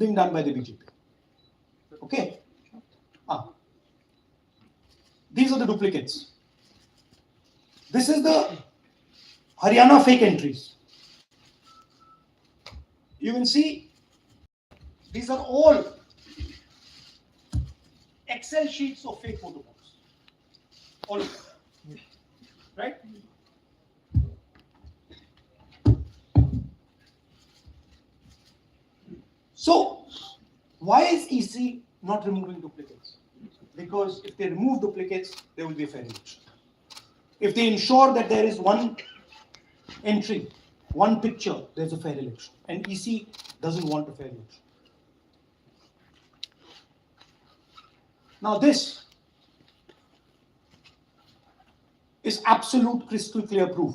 being done by the BJP. Okay? These are the duplicates. This is the Haryana fake entries. You can see these are all Excel sheets of fake photo books. All of them. Right? So, why is EC not removing duplicates? Because if they remove duplicates, there will be a fair election. If they ensure that there is one entry, one picture, there's a fair election. And EC doesn't want a fair election. Now this is absolute crystal clear proof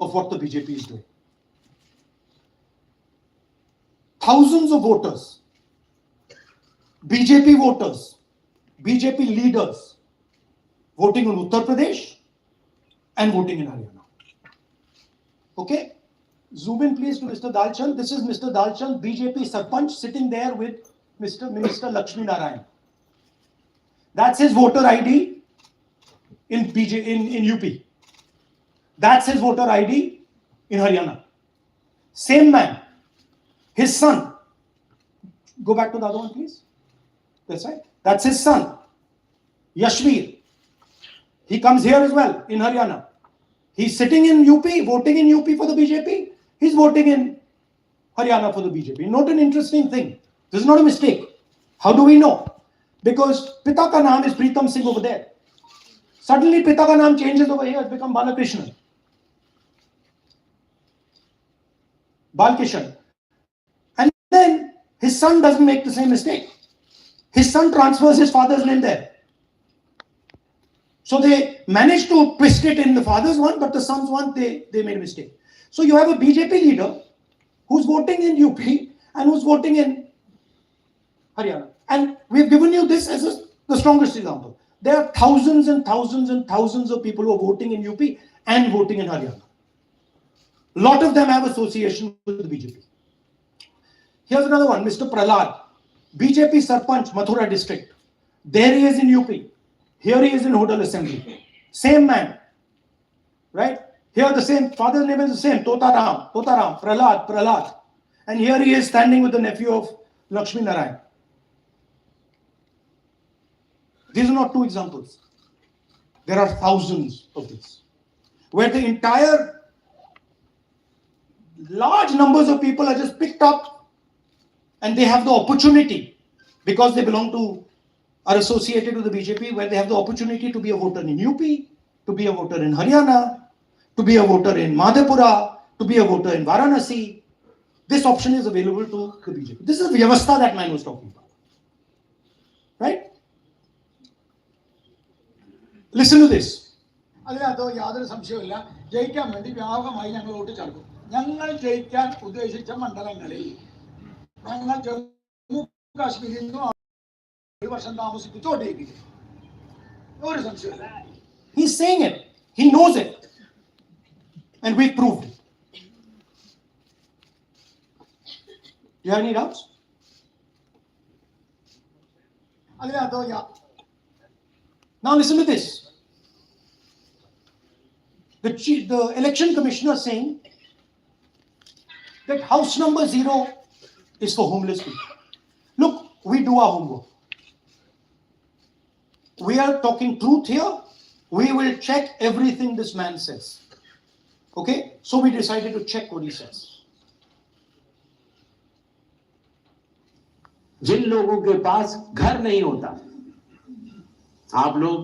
of what the BJP is doing. Thousands of voters, BJP voters, BJP leaders voting in Uttar Pradesh and voting in Haryana. Okay? Zoom in please to Mr. Dalchand. This is Mr. Dalchand, BJP Sarpanch, sitting there with Mr. Minister Lakshmi Narayan. That's his voter ID in UP. That's his voter ID in Haryana. Same man. His son. Go back to the other one, please. That's right. That's his son. Yashveer. He comes here as well in Haryana. He's sitting in UP, voting in UP for the BJP. He's voting in Haryana for the BJP. Note an interesting thing. This is not a mistake. How do we know? Because Pita ka naam is Pritam Singh over there. Suddenly Pita ka naam changes over here. It's become Balakrishnan. Balkishan. And then his son doesn't make the same mistake. His son transfers his father's name there. So they managed to twist it in the father's one, but the son's one, they made a mistake. So you have a BJP leader who's voting in UP and who's voting in Haryana. And we've given you this as the strongest example. There are thousands and thousands and thousands of people who are voting in UP and voting in Haryana. A lot of them have association with the BJP. Here's another one, Mr. Prahlad, BJP Sarpanch, Mathura district. There he is in UP. Here he is in Hodal Assembly. Same man. Right? Here the same, father's name is the same, Totaram, Prahlad. And here he is standing with the nephew of Lakshmi Narayan. These are not two examples. There are thousands of these. Where the entire large numbers of people are just picked up and they have the opportunity, because they belong to, are associated with the BJP, where they have the opportunity to be a voter in UP, to be a voter in Haryana, to be a voter in Madhepura, to be a voter in Varanasi. This option is available to the BJP. This is the Vyavastha that man was talking about. Right? Listen to this. അതിനകത്ത് യാതൊരു സംശയവുമില്ല. ജയിക്കാൻ വേണ്ടി വ്യാപകമായി ഞങ്ങൾ vote ചേർക്കും. ഞങ്ങൾ ജയിക്കാൻ ഉദ്ദേശിച്ച മണ്ഡലങ്ങളിൽ ഞങ്ങൾ ജമ്മു കാശ്മീരിൽ നിന്നും ഒരു വർഷം താമസിപ്പിച്ച് വോട്ട് ചെയ്യിപ്പിക്കും. ഒരു സംശയമില്ല. He's saying it. He knows it. And we proved it. You have any doubts? അതിനകത്ത് Now listen to this. The election commissioner saying that house number 0 is for homeless people. Look, we do our homework. We are talking truth here. We will check everything this man says. Okay? So we decided to check what he says. जिन लोगों के पास घर नहीं होता, आप लोग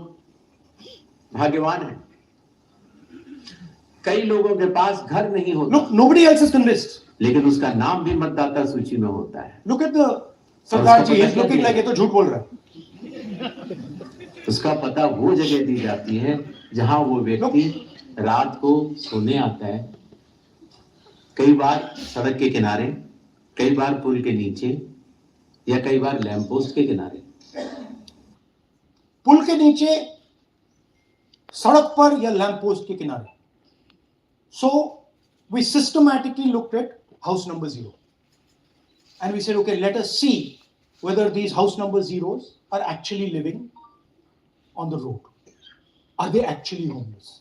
भाग्यवान हैं. कई लोगों के पास घर नहीं होता. Look, nobody else is convinced. लेकिन उसका नाम भी मतदाता सूची में होता है. Look at the Sardar ji, he's looking like ये तो झूठ बोल रहा है. उसका पता वो जगह दी जाती है जहां वो व्यक्ति रात को सोने आता है. कई बार सड़क के किनारे, कई बार पुल के नीचे, या कई बार लैंप पोस्ट के किनारे. पुल के नीचे, सड़क पर या लैंप पोस्ट के किनारे. So we systematically looked at house number 0. And we said, okay, let us see whether these house number 0s are actually living on the road. Are they actually homeless?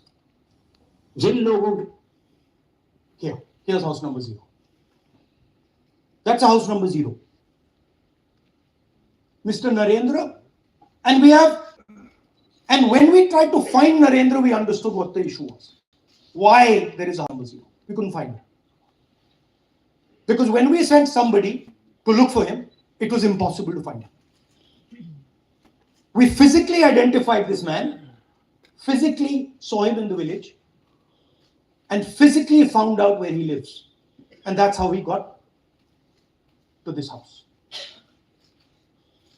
Here's house number 0. That's a house number 0. Mr. Narendra, and when we tried to find Narendra, we understood what the issue was. Why there is a number 0. We couldn't find him. Because when we sent somebody to look for him, it was impossible to find him. We physically identified this man, physically saw him in the village, and physically found out where he lives. And that's how we got to this house.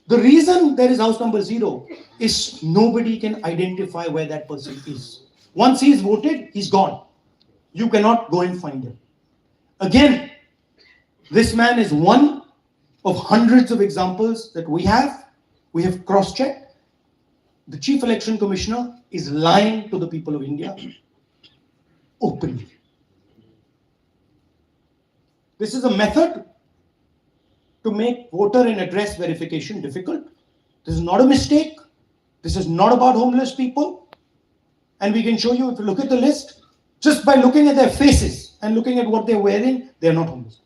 The reason there is house number 0 is nobody can identify where that person is. Once he is voted, he's gone. You cannot go and find him. Again, this man is one of hundreds of examples that we have. We have cross-checked. The Chief Election Commissioner is lying to the people of India openly. This is a method to make voter and address verification difficult. This is not a mistake. This is not about homeless people. And we can show you, if you look at the list, just by looking at their faces and looking at what they're wearing, they're not homeless.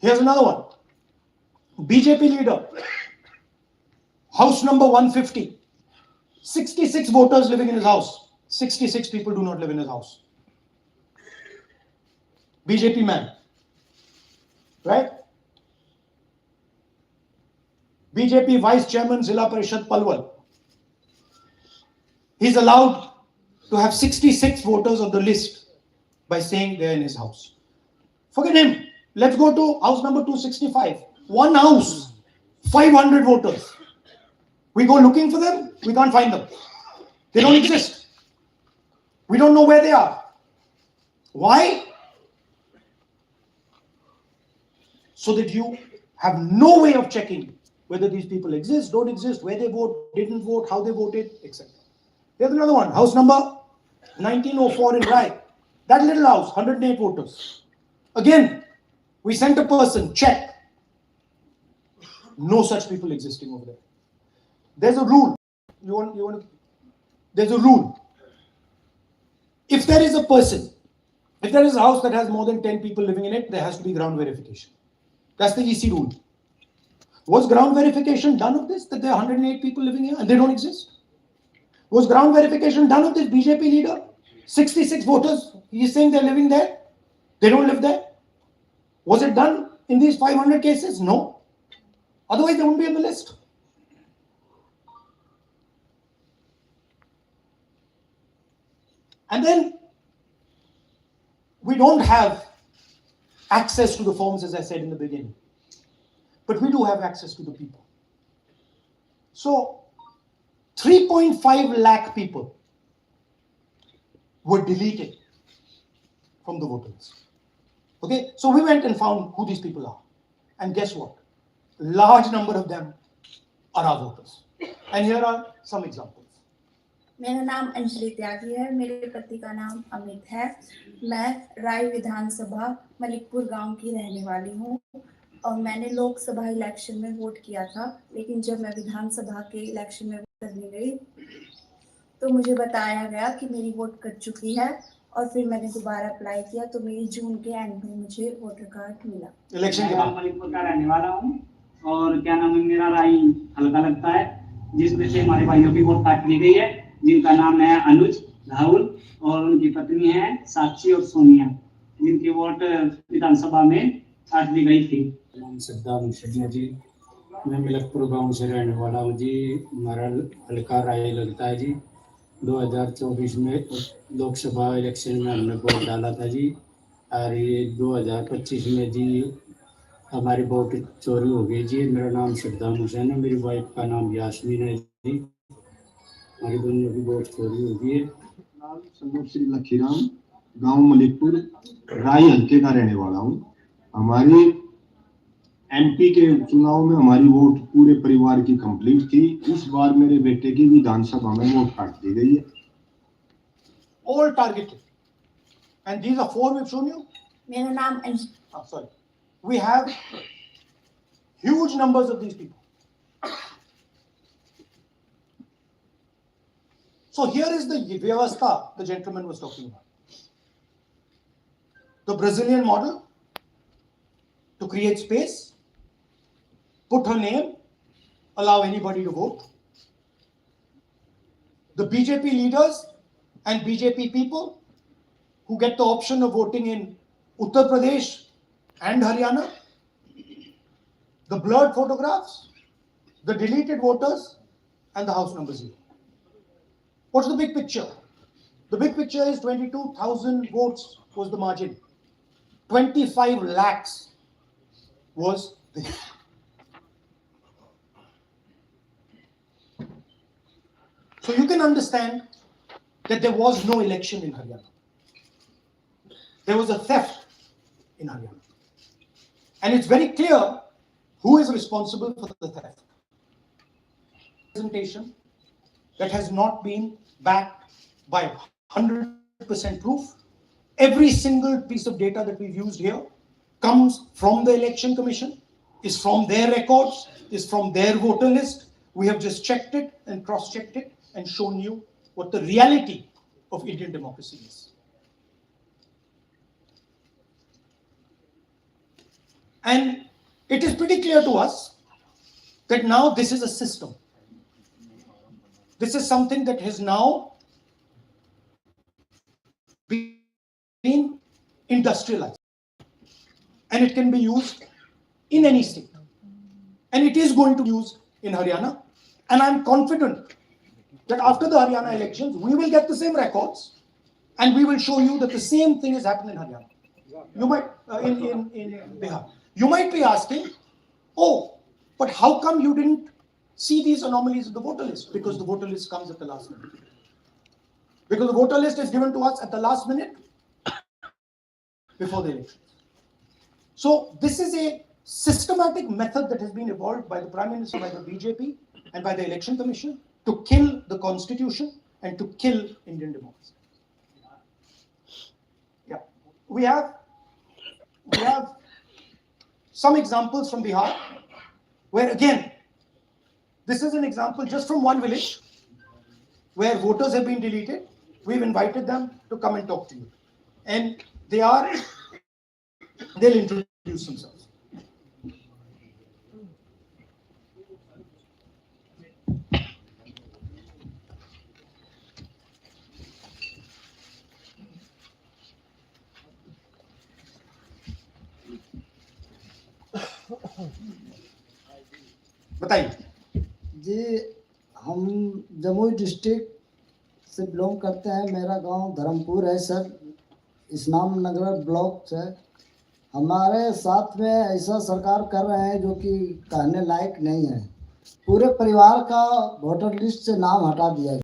Here's another one. BJP leader, house number 150. 66 voters living in his house. 66 people do not live in his house. BJP man, right? BJP Vice Chairman Zilla Parishad Palwal. He's allowed to have 66 voters on the list by saying they're in his house. Forget him. Let's go to house number 265. One house, 500 voters. We go looking for them, we can't find them. They don't exist. We don't know where they are. Why? So that you have no way of checking whether these people exist, don't exist, where they vote, didn't vote, how they voted, etc. Here's another one, house number 1904 in Rai. That little house, 108 voters. Again, we sent a person, check. No such people existing over there. There's a rule. There's a rule. If there is a person, if there is a house that has more than 10 people living in it, there has to be ground verification. That's the EC rule. Was ground verification done of this, that there are 108 people living here and they don't exist? Was ground verification done of this BJP leader? 66 voters, he's saying they're living there. They don't live there. Was it done in these 500 cases? No. Otherwise, they wouldn't be on the list. And then we don't have access to the forms, as I said in the beginning. But we do have access to the people. So 3.5 lakh people were deleted from the voter list. Okay, so we went and found who these people are. And guess what? A large number of them are our voters. And here are some examples. मेरा नाम अंजलि त्यागी है, मेरे पति का नाम अमित है। मैं राय विधानसभा मलिकपुर गांव की रहने वाली हूं और मैंने लोकसभा इलेक्शन में वोट किया था, लेकिन जब मैं विधानसभा के इलेक्शन में वोट करने गई तो मुझे बताया गया कि मेरी वोट कट चुकी है और फिर मैंने दोबारा अप्लाई किया तो मेरी जून के एंड में मुझे वोटर कार्ड मिला। इलेक्शन के बाद मलिकपुर का रहने वाला हूँ और क्या नाम है, मेरा राय हल्का लगता है, जिसमें से हमारे भाइयों की वोट काट ली गई है, जिनका नाम है अनुज, राहुल और उनकी पत्नी है साक्षी और सोनिया, जिनकी वोट विधानसभा में काट दी गई थी। नाम सद्दाम मुशर्रफ जी, मैं मलिकपुर गांव से रहने वाला हूँ जी। हमारा हल्का राय लगता है जी। 2024 में लोकसभा इलेक्शन में हमने वोट डाला था जी, और ये 2025 में जी हमारी वोट चोरी हो गई जी। मेरा नाम सद्दाम हुसैन है, मेरी वाइफ का नाम यास्मीन है जी। हमारी दोनों की वोट चोरी हो गई है। संदीप श्री लखीराम, गांव मलिकपुर, राय हल्के का रहने वाला हूँ। हमारी एमपी के चुनाव में हमारी वोट पूरे परिवार की कंप्लीट थी। इस बार मेरे बेटे की विधानसभा में वोट काट दी गई है। all targeted. And these are 4 we've shown you. मेरा नाम Sorry. We have huge numbers of these people. So here is the vyavastha the gentleman was talking about. The Brazilian model to create space, put her name, allow anybody to vote. The BJP leaders and BJP people who get the option of voting in Uttar Pradesh and Haryana, the blurred photographs, the deleted voters, and the house number 0. What's the big picture? The big picture is 22,000 votes was the margin. 25 lakhs was the... So you can understand that there was no election in Haryana. There was a theft in Haryana. And it's very clear who is responsible for the theft. Presentation that has not been backed by 100% proof. Every single piece of data that we've used here comes from the Election Commission, is from their records, is from their voter list. We have just checked it and cross-checked it and shown you what the reality of Indian democracy is. And it is pretty clear to us that now this is a system. This is something that has now been industrialized. And it can be used in any state. And it is going to be used in Haryana. And I'm confident that after the Haryana elections, we will get the same records and we will show you that the same thing has happened in Haryana. You might, in Bihar. You might be asking, oh, but how come you didn't see these anomalies in the voter list? Because the voter list comes at the last minute. Because the voter list is given to us at the last minute before the election. So this is a systematic method that has been evolved by the Prime Minister, by the BJP, and by the Election Commission to kill the Constitution and to kill Indian democracy. Yeah, we have some examples from Bihar, where again, this is an example just from one village where voters have been deleted. We've invited them to come and talk to you. And they'll introduce themselves. बताइए जी, हम Jamui district से belong करते हैं। मेरा गांव धर्मपुर है sir, इस्लाम नगर block है। हमारे साथ में ऐसा सरकार कर रहे हैं जो कि कहने लायक नहीं है। पूरे परिवार का वोटर लिस्ट से नाम हटा दिया है।